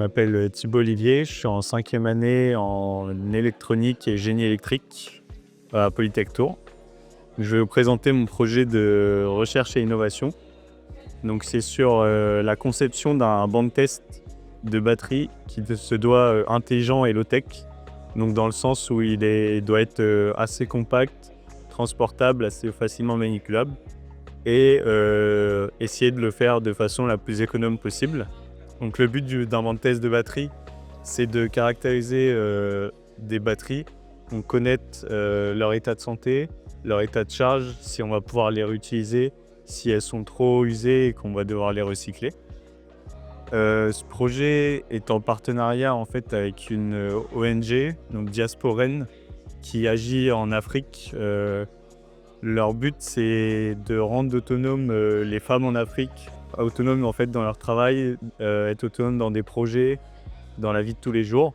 m'appelle Thibaut Olivier, je suis en 5e année en électronique et génie électrique à Polytech Tours. Je vais vous présenter mon projet de recherche et innovation. Donc c'est sur la conception d'un banc de test de batterie qui se doit intelligent et low-tech. Donc dans le sens où doit être assez compact, transportable, assez facilement manipulable et essayer de le faire de façon la plus économe possible. Donc le but d'un banc de test de batterie, c'est de caractériser des batteries, donc connaître leur état de santé, leur état de charge, si on va pouvoir les réutiliser, si elles sont trop usées et qu'on va devoir les recycler. Ce projet est en partenariat en fait avec une ONG, donc Diasporen, qui agit en Afrique. Leur but, c'est de rendre autonomes les femmes en Afrique, autonomes en fait dans leur travail, être autonomes dans des projets, dans la vie de tous les jours.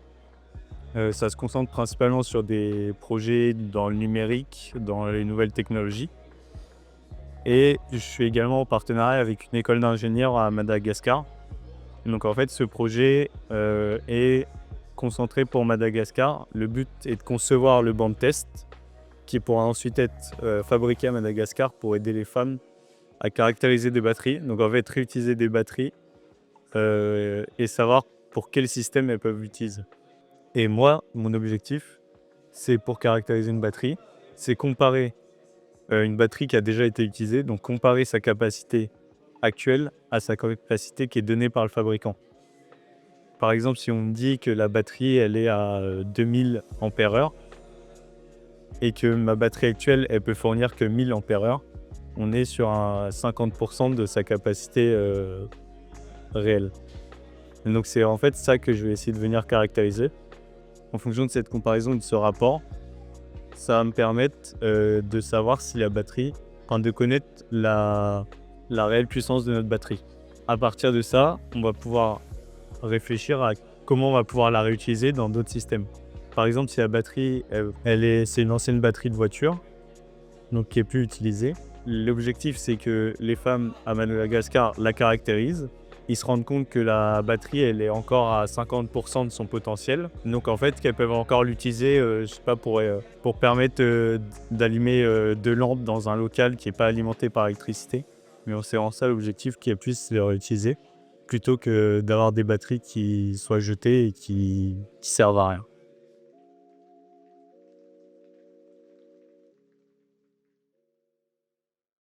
Ça se concentre principalement sur des projets dans le numérique, dans les nouvelles technologies. Et je suis également en partenariat avec une école d'ingénieurs à Madagascar. Donc en fait, ce projet est concentré pour Madagascar. Le but est de concevoir le banc de test qui pourra ensuite être fabriqué à Madagascar pour aider les femmes à caractériser des batteries. Donc en fait, réutiliser des batteries et savoir pour quel système elles peuvent l'utiliser. Et moi, mon objectif, c'est pour caractériser une batterie, c'est comparer une batterie qui a déjà été utilisée, donc comparer sa capacité actuelle à sa capacité qui est donnée par le fabricant. Par exemple, si on me dit que la batterie elle est à 2000 ampères-heure et que ma batterie actuelle elle peut fournir que 1000 ampères-heure, on est sur un 50% de sa capacité réelle. Et donc c'est en fait ça que je vais essayer de venir caractériser. En fonction de cette comparaison et de ce rapport, ça va me permettre de savoir si la batterie, de connaître la réelle puissance de notre batterie. À partir de ça, on va pouvoir réfléchir à comment on va pouvoir la réutiliser dans d'autres systèmes. Par exemple, si la batterie, c'est une ancienne batterie de voiture, donc qui est plus utilisée. L'objectif, c'est que les femmes à Madagascar la caractérisent. Ils se rendent compte que la batterie, elle est encore à 50% de son potentiel. Donc en fait, qu'elles peuvent encore l'utiliser, je sais pas, pour permettre d'allumer 2 lampes dans un local qui n'est pas alimenté par l'électricité. Mais c'est en ça l'objectif, qu'elles puissent les réutiliser, plutôt que d'avoir des batteries qui soient jetées et qui servent à rien.